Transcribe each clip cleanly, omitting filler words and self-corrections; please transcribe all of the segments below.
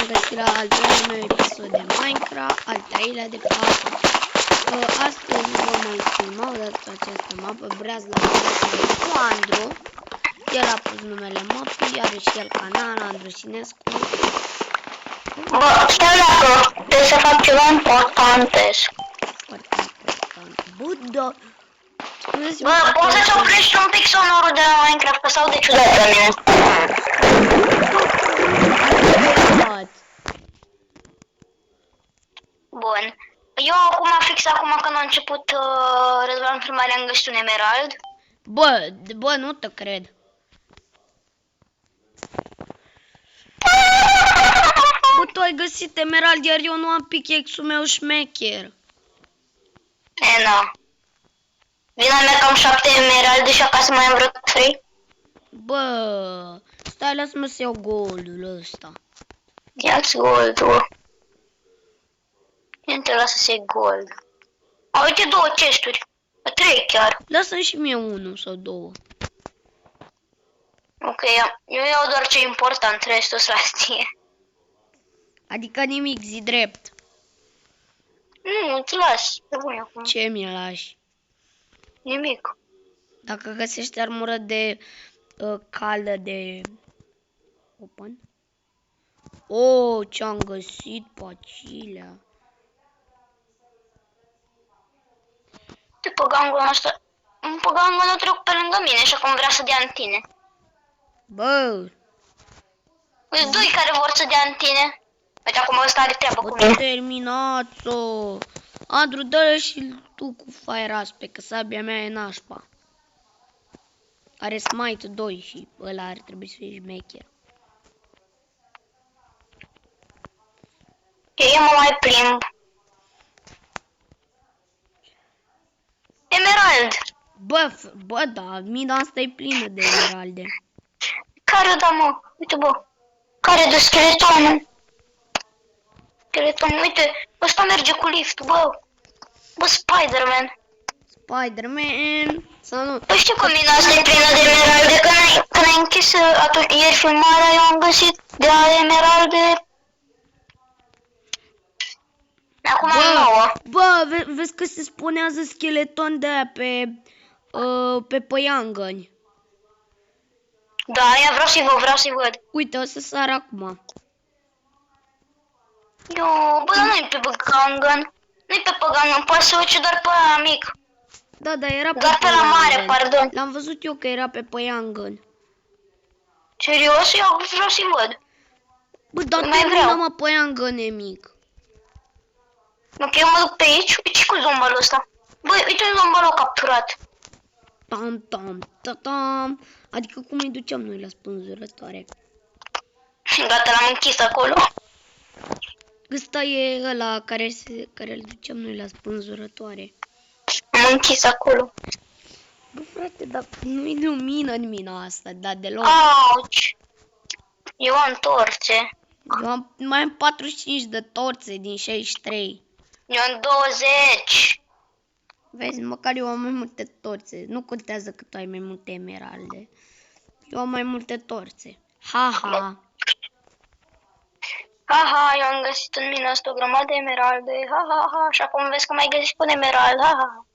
găsit la al doilea meu episod de Minecraft, al treilea de fapt. Astăzi vom mai filma odată această mapă, Brazla cu Andru. El a pus numele mapei, are și el canal, Andru Sinescu. Bă, stai dacă trebuie să fac ceva important. Foarte important. Bă, spuneți-mă. Bă, poți să-ți oprești un pic sonorul de la Minecraft, că s-aude ciudat pe mine. Bun. Eu acum, fix acum când a început Răzvan Filmare, am găsit un emerald. Bă, nu te cred. Bă, tu ai găsit emerald, iar eu nu am pickaxe-ul meu șmecher. E, na. Vina mea cam 7 emeralde și acasă mai am vreo 3. Bă, stai, lasă-mă să iau goldul ăsta. Ia-ți goldul. Nu te lasă să iei gold. A, uite 2 chesturi. 3 chiar. Lasă-mi și mie unul sau două. Ok, eu iau doar ce e important, restul să știe. Adică nimic, zi drept. Nu, îți las. Pe bune acum. Ce mi-l lași? Nimic. Dacă găsești armură de cală de... Open? Oh, ce-am găsit pe acilea. Te păganul ăsta. Un păganul nu trec pe lângă mine și acum vrea să dea în tine. Bă, Uite, doi care vor să dea în tine. Uite, acum ăsta are treabă cu bă, mine. terminați-o. Andru, dă-le și tu cu fire aspe, că sabia mea e nașpa. Are smite 2 și ăla ar trebui să fie șmecher. Eu mă mai plimb. Emerald. Bă, da, mina asta e plină de emeralde. Care da, mă? Uite, bă. Care de skeletonul? Skeleton, uite, ăsta merge cu lift, bă. Bă, Spider-Man. Spider-Man, sau nu? Păi știu că mina asta e plină de emeralde, când ai închis ieri filmarea, eu am găsit de emeralde. Acum am 9. Bă, vezi că se spunează skeleton de aia pe păiangăni. Da, ia vreau să-i văd. Uite, o să sar acum. Eu, bă, dar nu-i pe Păgangan. Nu-i pe Păgangan, poate să uite doar pe ăla mic. Da, era pe Doar pe la mare, păiangăn. pardon. L-am văzut eu că era pe păiangăn. Serios? Eu vreau să-i văd. Bă, dar Mai termină, vreau. mă, păiangăn e mic. Ok, eu mă duc pe aici. Uite cu zombalul ăsta. Băi, uite un zombalul capturat. Tam. Adică cum îi duceam noi la spânzurătoare? Gata, l-am închis acolo. Ăsta e ăla care îl duceam noi la spânzurătoare. Am închis acolo. Bă, frate, dar nu-i lumină în mina asta, da, deloc. Auci. Eu am torțe. Eu mai am 45 de torțe din 63. Eu am 20. Vezi, măcar eu am mai multe torțe. Nu contează că tu ai mai multe emeralde. Eu am mai multe torțe. Ha. Haha, eu am găsit în mine asta o grămadă de emeralde. Ha. Și acum vezi că mai găsit un emerald. Ha.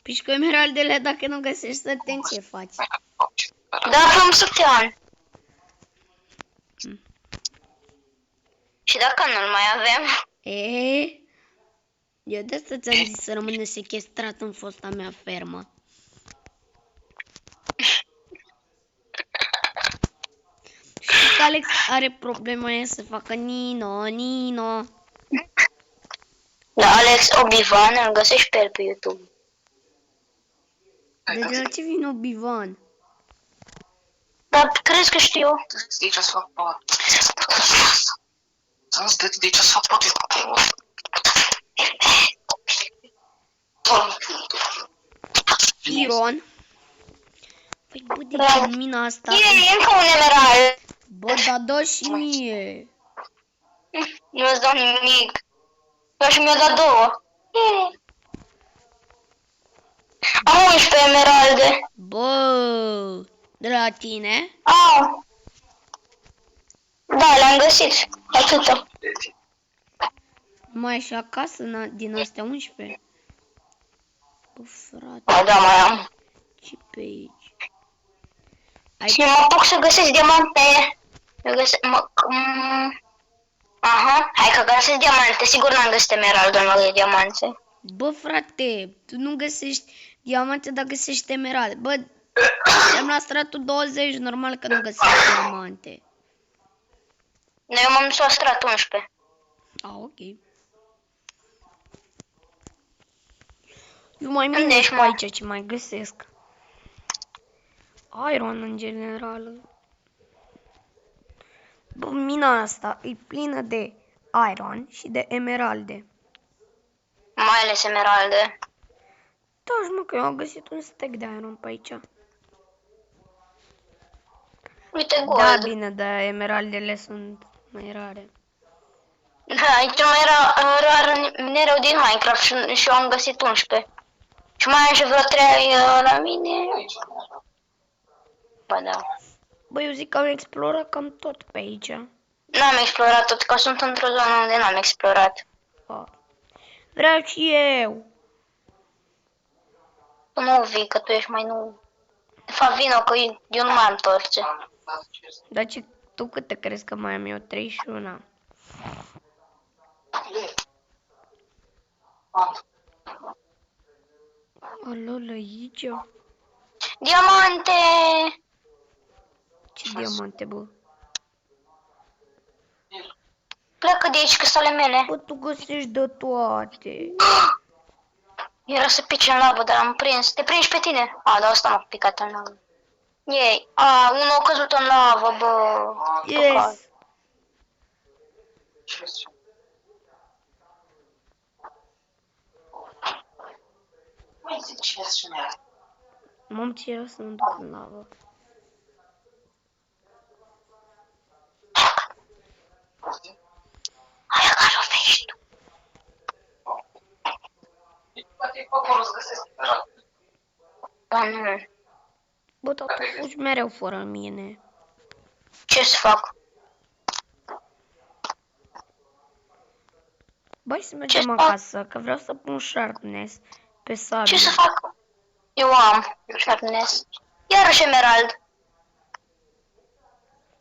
Păi și cu emeraldele, dacă nu găsești săten, ce faci? Da, am sătean. Și dacă nu-l mai avem? Eu de asta ți-am zis să rămână sequestrat în fosta mea fermă. Și că Alex are problema aia să facă Nino. Da, Alex Obi-Wan, îl găsești pe el pe YouTube. Deci la ce vine Obi-Wan? Dar crezi că știu? Dă-te de aici să fac pot. Să-ți dă-te de aici să fac pot. Iron. Păi bă, de ce în mina asta? E încă un emerald. Bă, dar dă și mie. Nu îți dau nimic. Eu și mi-a dat 2. Am 11 emeralde. Bă, de la tine? Au. Da, le-am găsit. Atâta. Mai și acasă din astea 11? Bă, frate, Ba da, mai am. ce pe aici? Și mă apuc să găsesc diamante. Aha, hai că găsesc diamante. Sigur n-am găsit emerald în loc de diamante. Bă, frate, tu nu găsești diamante, dar găsești emeralde. Bă, suntem la stratul 20, normal că nu găsești diamante. Eu m-am dus la stratul 11. Ok. Eu mai Unde mine ești, pe mă? aici ce mai găsesc. Iron în general. Bă, mina asta e plină de iron și de emeralde. Mai ales emeralde. Da, mă, că eu am găsit un stack de iron pe aici. Uite Da, gold. bine, dar emeraldele sunt mai rare. Da, aici mai era rar minereu din Minecraft și eu am găsit 11. Și mai am și vreo 3 la mine. Ba da. Bă, eu zic că am explorat cam tot pe aici. N-am explorat tot, că sunt într-o zonă unde n-am explorat. Oh. Vreau și eu. Tu nu vii, că tu ești mai nou. De fapt, vino, că eu nu mai am torțe. Dar ce, tu cât te crezi că mai am eu? 31. Alo, aici? Diamante! Ce diamante, bă? Pleacă de aici, că sunt ale mele. Bă, tu găsești de toate. Era să pice în lavă, dar am prins. Te prinzi pe tine? A, dar asta m-a picat în lavă. Ei, unul a căzut în lavă, bă. Păcat. Yes. M-am ținut să mă duc în lavă. Aia care o vezi tu. Ba nu. Bă, dar tu fugi mereu fără mine. Ce să fac? Băi, să mergem acasă, că vreau să pun sharpness pe sabie. Ce să fac? Eu am sharpness. Iarăși emerald.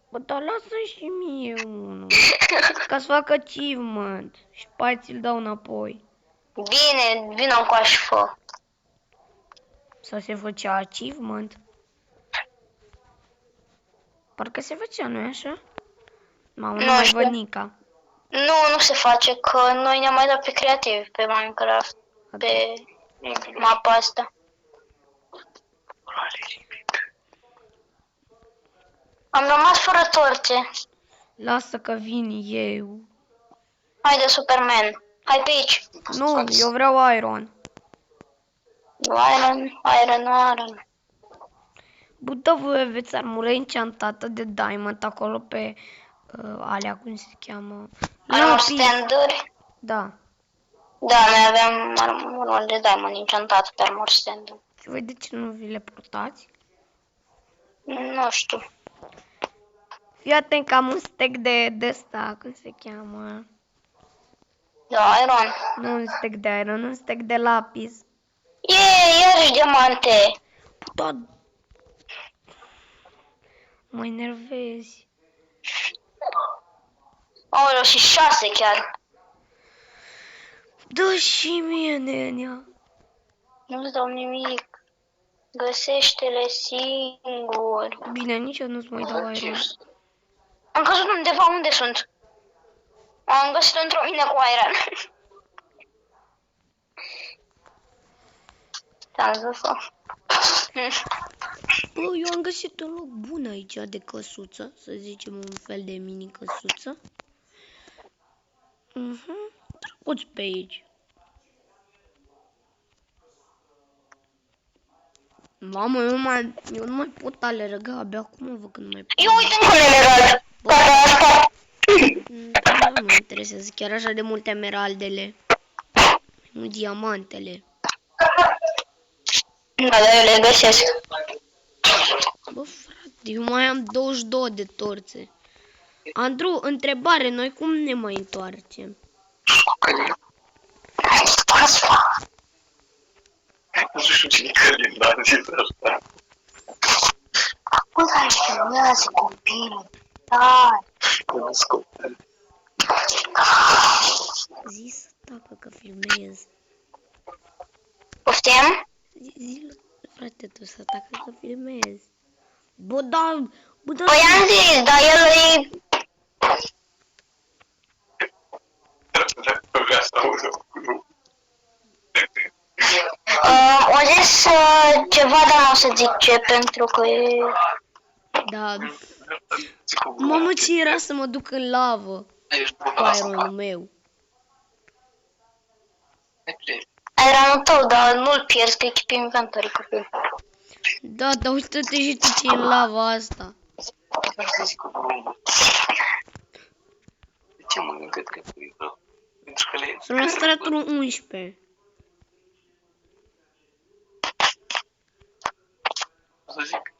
Bă, dar lasă-mi și mie unul. Ca să fac achievement. Și pe aia ți-l dau înapoi. Bine, vină încoace și fă. Sau se făcea achievement? Parcă se făcea, nu-i așa? Mamă, nu Nu mai știu. văd Nica. Nu se face, că noi ne-am mai dat pe creativ pe Minecraft. Pe mapa asta. Am rămas fără torțe. Lasă că vin eu. Haide, Superman. Hai pe aici. Nu, eu vreau iron. Iron. Bă, da, voi aveți armură enchantată de diamond acolo pe alea, cum se cheamă? Armor Lapis. stand-uri. Da. Da, noi avem armurul de diamond encantat pe armor stand-uri. Și voi de ce nu vi le purtați? Nu știu. Fii atent că am un stack de ăsta, cum se cheamă? De iron. Nu un stack de iron, un stack de lapis. Iarăși diamante. Da. Mă enervezi. Aoleu, și 6 chiar. Dă și mie, nenea. Nu-ți dau nimic. Găsește-le singur. Bine, nici eu nu-ți mai dau iron. Am căzut undeva, unde sunt? Am găsit într-o mină cu iron. Ți-am zis-o. Bă, eu am găsit un loc bun aici de căsuță, să zicem un fel de mini căsuță. Drăguț pe aici. Mamă, eu nu mai pot alerga, abia acum văd că nu mai pot. Eu uite un emerald. Gata, asta. Nu mă interesează chiar așa de multe emeraldele. Nu diamantele. Da, dar eu le găsesc. Bă, frate, eu mai am 22 de torțe. Andru, întrebare, noi cum ne mai întoarcem? Călin. Nu știu cine Călin, dar zis asta. Acum ai filmează copilul. Da. Cunosc copil. Zi să tacă că filmez. Poftim? Zi, frate, tu să tacă că filmez. Bă, da, Păi am zis, dar el e... Vrea să audă cu O zis ceva, dar nu o să zic ce, pentru că e... Da. Mamă, ce era să mă duc în lavă cu ironul meu. Era tău, dar nu-l pierzi, că e pe inventory copil. Da, dar uite-te și tu ce e în lava asta. De ce mănâncă trebuie rău? Pentru că le... Sunt la stratul 11. O să zic.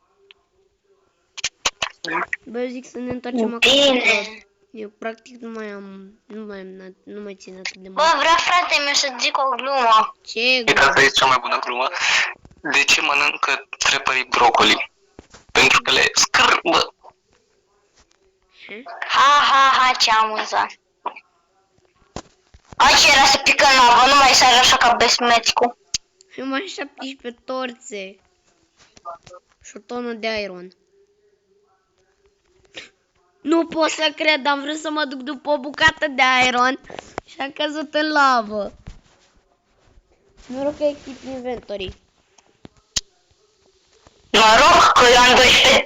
Bă, eu zic să ne întoarcem acasă. Bine. Eu practic nu mai țin atât de Bă, mult. vrea frate meu să zic o glumă. Ce Uite, asta e cea mai bună glumă. De ce mănâncă trepării brocoli? Pentru că le scârbă. Ha, ce amuzant. Aici era să pică în apă, nu mai sare așa ca besmețcu. Eu mai 17 torțe. Și o tonă de iron. Nu pot să cred, am vrut să mă duc după o bucată de iron și am căzut în lavă. Noroc că e keep inventory. Noroc că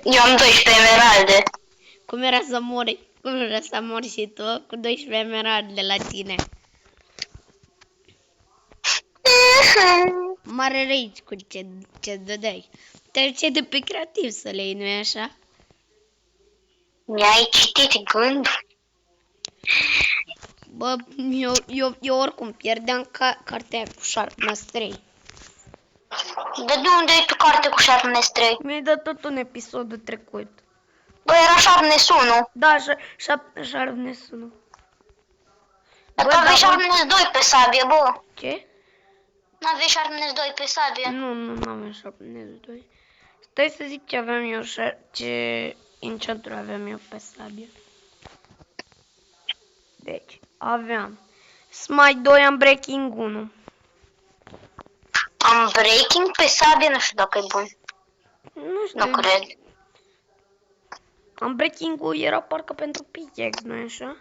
eu am 12 emeralde. Cum era să mori? Cum era să mori și tu cu 12 emeralde la tine? Mare rage cu ce dădeai. Te ce de pe creativ să le iei, nu-i așa? Mi-ai citit gândul? Bă, eu oricum pierdeam cartea cu Sharpness 3. De unde ai tu carte cu Sharpness 3? Mi-ai dat tot un episodul trecut. Bă, era Sharpness 1. Da, Sharpness 1. Dar Bă, tu aveai da, Sharpness 2 pe sabie, bă. Ce? Nu aveai Sharpness 2 pe sabie. Nu aveam Sharpness 2. Stai să zic ce aveam eu, ce enchanturi aveam eu pe sabie. Deci, aveam Smite 2, am Breaking 1. Am breaking pe sabie, nu știu dacă e bun. Nu știu. Nu cred. Am Breaking-ul era parcă pentru pickaxe, nu-i așa?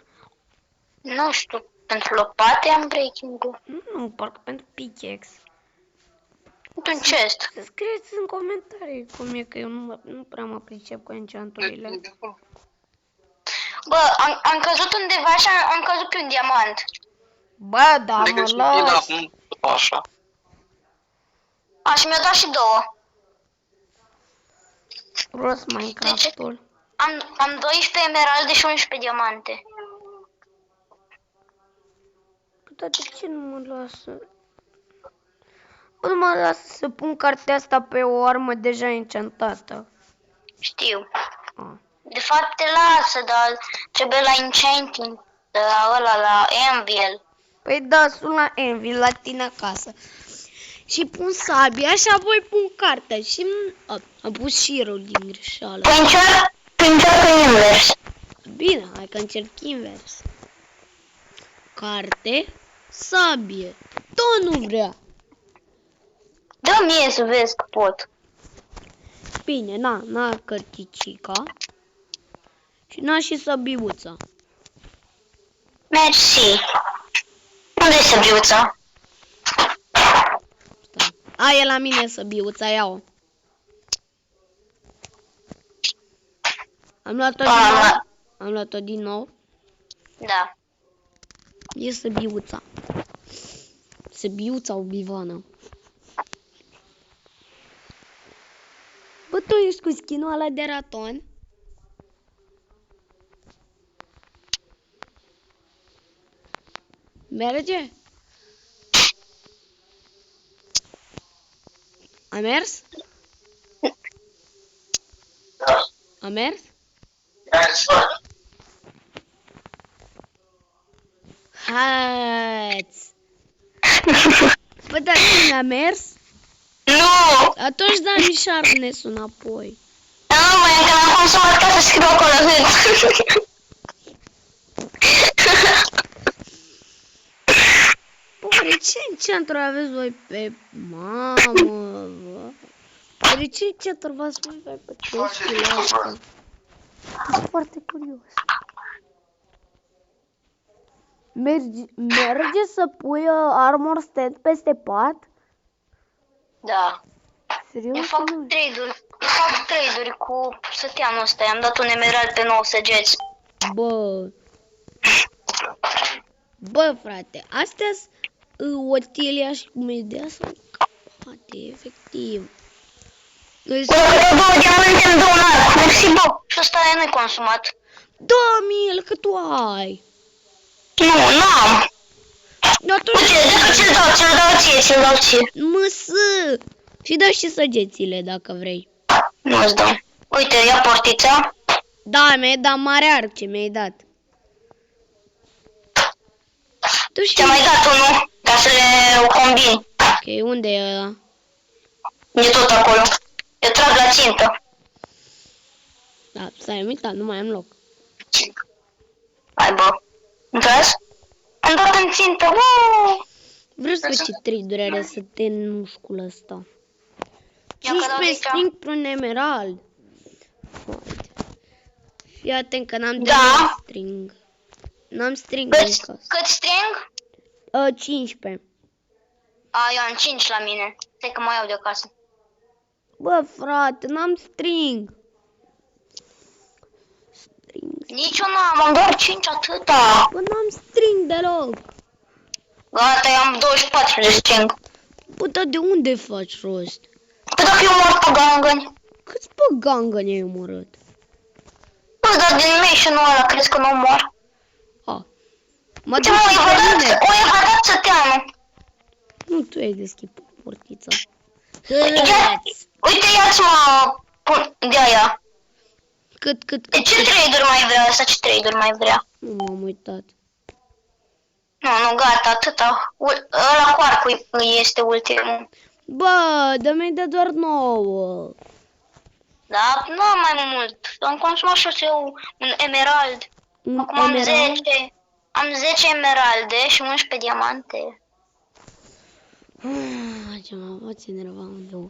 Nu știu. Pentru lopate am breaking-ul. Nu, parcă pentru pickaxe. Într-un chest. Să scrieți în comentarii cum e, că eu nu prea mă pricep cu enchanturile. Bă, am căzut undeva și am căzut pe un diamant. Bă, da, mă las. Așa. Și mi-a dat și două. Rost Minecraft-ul. Am 12 emeralde și 11 diamante. Dar de ce nu mă lasă? Bă, nu mă lasă să pun cartea asta pe o armă deja enchantată. Știu. Ah. De fapt te lasă, dar trebuie la enchanting. De la ăla, la Anvil. Păi da, sunt la Anvil, la tine acasă. Și pun sabia și apoi pun cartea și am pus șirul din greșeală. Păi încearcă invers. Bine, hai că încerc invers. Carte, sabie. Tot nu vrea. Dă mie să vezi că pot. Bine, n-a cărticica. Și n-a și săbiuța. Mersi. Unde-i săbiuța? E la mine săbiuța, ia-o. Am luat-o din nou. Am luat-o din nou. Da. E săbiuța. Săbiuța obivană. Bă, tu ești cu skin-ul ăla de raton? Merge? A mers? A mers? Hați! Bă, dar cine a mers? Nu! Atunci da-mi sharpness-ul înapoi. Nu, mai încă n-am consumat ca să scriu acolo hât. Bă, de ce în centru aveți voi pe... Mamă, bă. De ce în centru v-ați voi pe chestiile astea? Sunt foarte curios. Merge să pui armor stand peste pat? Da. Serios? Eu fac trade-uri cu săteanul ăsta. I-am dat un emerald pe 9 săgeți. Bă. Bă, frate, astea-s Otilia și Medea sau poate, efectiv. Bă, două diamante în două arc. Mersi, bă. Și ăsta nu-i consumat. Da, Mil, că tu ai. Nu, n-am. Atunci, Uite, dacă ți-l dau ție. măsă. Și dă și săgețile dacă vrei. Nu-ți dau. Uite, ia portița. Da, mi-ai dat mare arc ce mi-ai dat. Tu și... Ți-am mai dat unul, ca să le combini. Ok, unde e ăla? E tot acolo. Eu trag la țintă. Da, stai, am uitat, nu mai am loc. Hai, bă. Înțeles? Am dat în țintă. Wow! Vreau să văd ce trade-uri are să te nușcul ăsta. Ia că dau 15 aici. string pe un emerald. Uite. Fii atent că n-am Da. string. N-am string în casă. Cât string? 15. A, eu am 5 la mine. Stai că mai iau de acasă. Bă, frate, n-am string. Nici eu n-am, am doar 5 atâta. Bă, n-am string deloc. Gata, eu am 24 de string. Bă, dar de unde faci rost? Păi dacă eu mor pe gangani. Câți pe gangani ai omorât? Bă, dar din mission-ul ăla crezi că nu mor? Ha. Mă Ce duc mă, și pe mine. o evadat săteanul. Nu, tu ai deschis portița. Uite, ia-ți mă, de aia. Cât? De ce trade-uri mai vrea asta? Ce trade-uri mai vrea? Nu m-am uitat. Nu, gata, atâta. Ăla cu arcul este ultimul. Bă, dă-mi de doar 9. Da, nu am mai mult. Am consumat și eu un emerald. Un Acum am emerald? 10. Am 10 emeralde și 11 diamante. Ce mă poți enerva în două.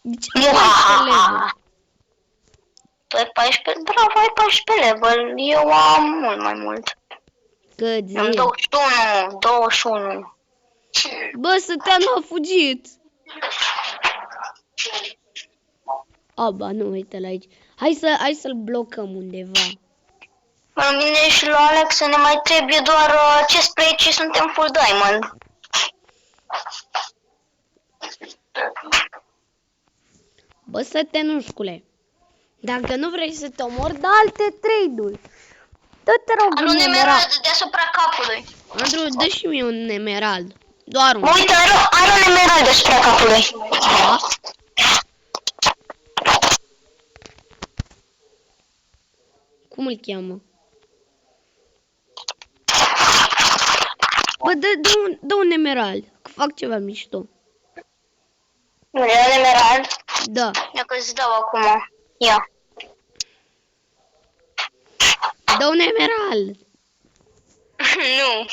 De ce nu ai 14 level? Păi 14, bravo, ai 14 level. Eu am mult mai mult. Cât Am zi? 21. Bă, Săteanu a fugit. Aba, nu, uite-l aici. Hai să-l blocăm undeva. La mine și la Alex ne mai trebuie doar chest plate și suntem full diamond. Bă, Sătenușcule, dacă nu vrei să te omori, da alte trade-uri. Dă-te rog Are un un emerald. emerald deasupra capului. Andrew, dă și mie un emerald. Doar un. Bă, uite, are un emerald deasupra capului. Da? Cum îl cheamă? Bă, dă un emerald, că fac ceva mișto. Nu, e un emerald. Da. Ia că îți dau acum. Ia. Dă un emerald. Nu.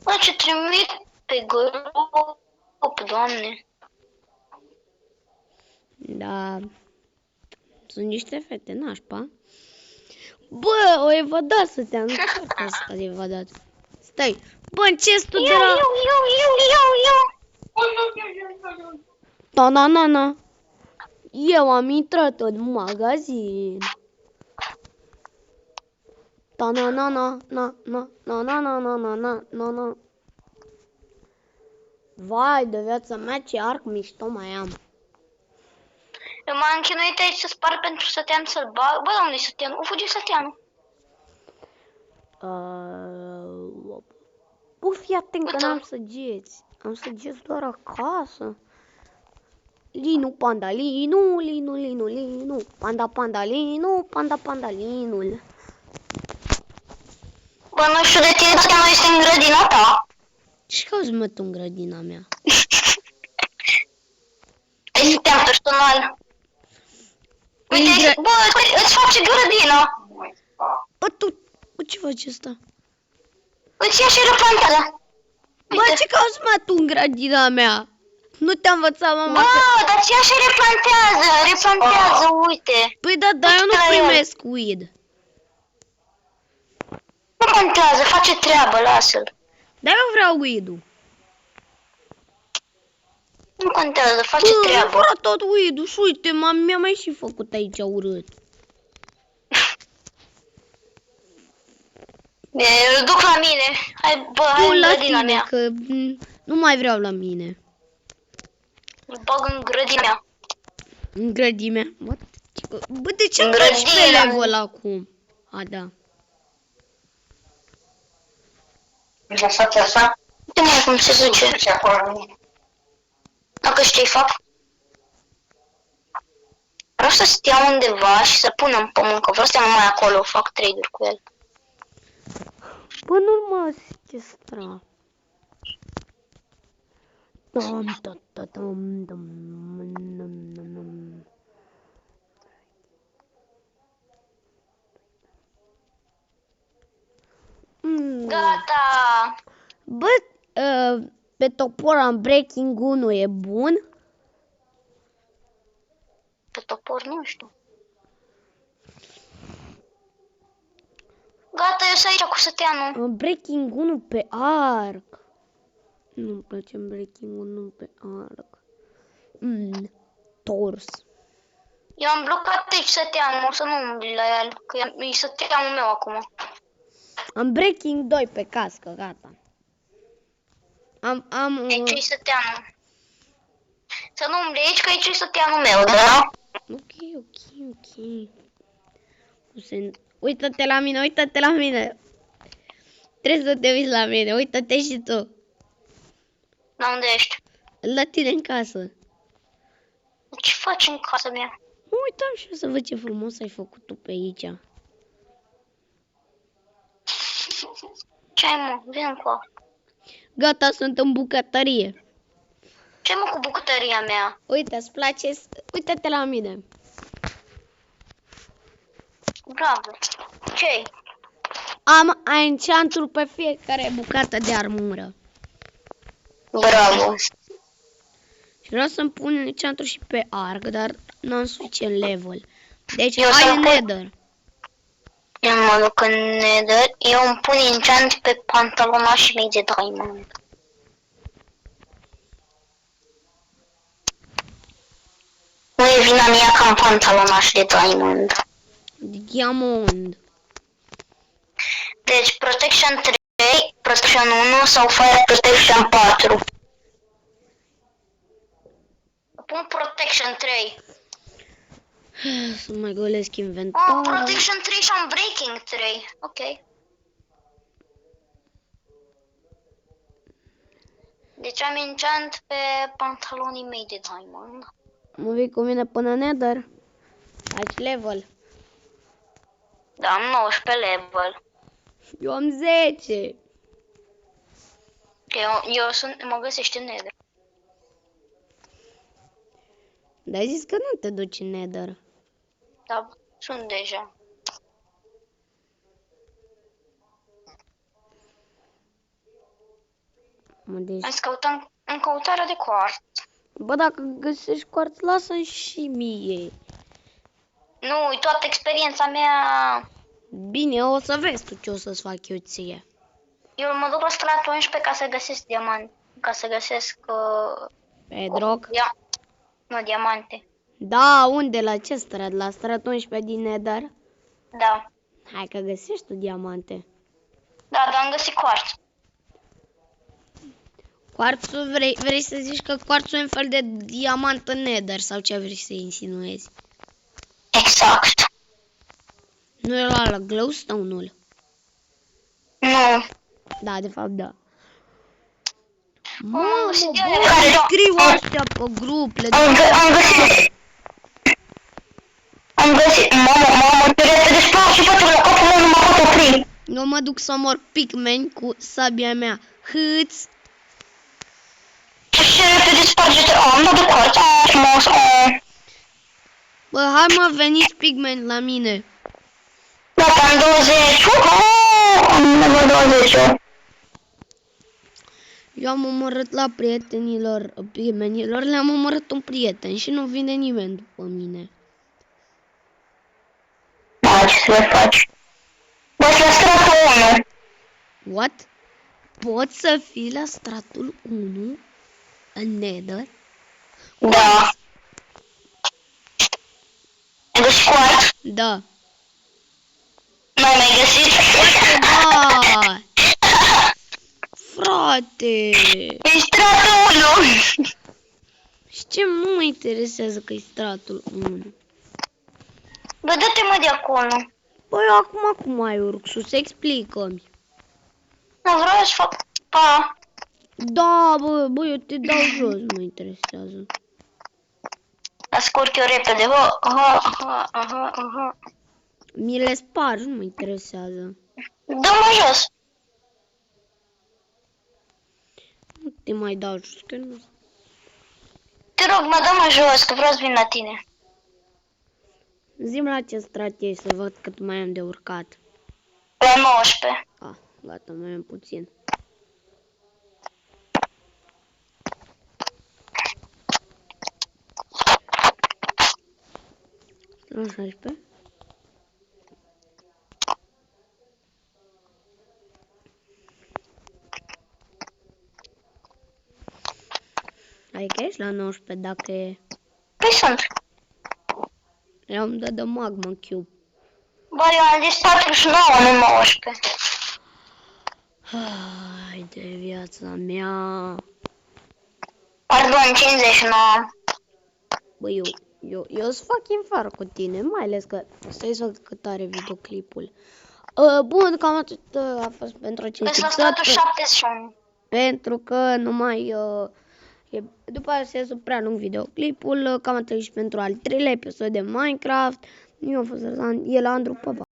Bă, ce trimit pe grup, doamne. Da. Sunt niște fete nașpa. Bă, o evadat Săteanu. Nu știu că s-a evadat. Stai. Bă, în chestul de la... Ta-na-na-na. Eu am intrat în magazin. Ta-na-na-na-na-na-na-na-na-na-na. Vai, de viața mea, ce arc mișto mai am. Eu m-am chinuit aici să spar pentru Sătean să-l bag. Bă, unde-i Sătean? O fugi Săteanu. Bă, fii atent că Uite. n-am săgeți. Am săgeți doar acasă. Linu, panda, linu, linu, linu, linu. Panda, panda, linu, panda, panda, linul. Bă, nu știu de tine, dar nu este în grădina ta. Ce cauți, mă, tu în grădina mea? Este te-am personal. Uite, bă, îți face grădina. Bă, tu, ce faci asta? Îți ia și replantează. Bă, ce cauți, mă, tu în grădina mea? Nu te-a învățat, mama, Bă, că... dar ți ia și replantează, uite. Păi da, dar eu nu primesc weed. Nu contează, face treabă, lasă-l. Dar eu vreau weed-ul. Nu contează, face Bă, treabă. fără tot weed-ul și uite, mi-a mai și făcut aici urât. Îl duc la mine. Hai, bă, hai Tu în la grădina tine, mea. că nu mai vreau la mine. Îl bag în grădina mea. În grădimea? Bă, de ce În îmi faci pe grădina. level acum? A, da. Lăsați așa. Uite mă cum se duce. Dacă știi fac. Vreau să stea undeva și să pun în pământ, că vreau să stea numai acolo, fac trade-uri cu el. Bă, nu mă stra. Gata! Bă, pe topor am breaking 1 e bun? Pe topor nu știu. Gata, eu sunt aici cu săteanul. Breaking 1 pe arc. Nu-mi place breaking 1 pe arc. Tors. Eu am blocat aici săteanul, o să nu umbli la el, că e săteanul meu acum. Am breaking 2 pe cască, gata. Am Aici e săteanul. Să nu umbli aici, că aici e săteanul meu, da? Ok. Uită-te la mine, uită-te la mine. Trebuie să te uiți la mine, uită-te și tu. La unde ești? La tine în casă. Ce faci în casa mea? Mă uitam și eu să văd ce frumos ai făcut tu pe aici. Ce ai, mă? Vin cu asta. Gata, sunt în bucătărie. Ce mă cu bucătăria mea? Uite, îți place? Uită-te la mine. Bravo. Ce-i? Am enchant-uri pe fiecare bucată de armură. Bravo. Și vreau să-mi pun enchant-uri și pe arc, dar n-am suficient level. Deci Eu ai să-mi în pun- nether. Eu mă duc în nether. Eu îmi pun enchant pe pantalonașii mei de diamond. Nu e vina mea că am pantalonaș de diamond. De diamond. Deci Protection 3, Protection 1 sau Fire Protection 4. Pun Protection 3. Să mai golesc Oh, inventarul. Protection 3 și am Breaking 3. Ok. Deci am enchant pe pantalonii mei de diamond. Mă vii cu mine până nether? Aici level. Da, am 19 level. Eu am 10. Mă găsești în nether. Dar ai zis că nu te duci în nether. Da, sunt deja. Mă, deci... Hai să căutăm în căutarea de quartz. Bă, dacă găsești quartz, lasă-mi și mie. Nu, e toată experiența mea. Bine, o să vezi tu ce o să-ți fac eu ție. Eu mă duc la stratul 11 ca să găsesc diamant. Ca să găsesc... Bedrock? Nu, diamante. Da, unde? La ce strat? La strat 11 din nether? Da. Hai că găsești tu diamante. Da, dar am găsit quartz. Quartzul, vrei să zici că quartzul e un fel de diamant în nether sau ce vrei să insinuezi? Exact. Nu e la glowstone-ul? Nu. Da, de fapt da. Am Mamă, găsit bă, diamante care... scriu astea pe grup, le Am găsit... Am găsit... Mamă, te repede spart și poate la capul meu nu mă pot opri. Eu mă duc să omor pigmeni cu sabia mea. Hâț! Ce repede sparge-te. Mă duc aici. Frumos. Bă, hai mă, veniți pigmeni la mine. Gata, am 20. Am nevoie 20. Eu am omorât la prietenilor pigmenilor, le-am omorât un prieten și nu vine nimeni după mine. Da, ce să le faci? Bă, la stratul 1. What? Poți să fii la stratul 1 în Nether? Da. Ai găsit cuart? Da. N-ai mai găsit? Da! Frate! E stratul 1. Și ce nu mă interesează că e stratul 1? Bă, dă-te mă de acolo. Băi, acum cum mai urc sus? Explică-mi. Nu vreau să fac... Pa. Da, bă, eu te dau jos, nu mă interesează. Ascurc eu repede. Ha. Mi le spargi, nu mă interesează. Dă-mă jos. Nu te mai dau jos, că nu. Te rog, mă dă-mă jos, că vreau să vin la tine. Zi-mi la ce strat ești să văd cât mai am de urcat. La 19. Ah, gata, mai am puțin. La 16. Adică ești la 19 dacă e... Păi sunt. Eu îmi dă de magma cube. Bă, eu am zis 49, nu 19. Hai de viața mea. Pardon, 59. Bă, eu sunt fucking far cu tine, mai ales că stai să văd cât are videoclipul. Bun, cam atât a fost pentru acest Vezi la episod. statul 71. Pentru că nu mai... după aceea se iasă prea lung videoclipul, cam atât și pentru al 3-lea episod de Minecraft. Eu am fost Răzvan, el Andru, pa, pa.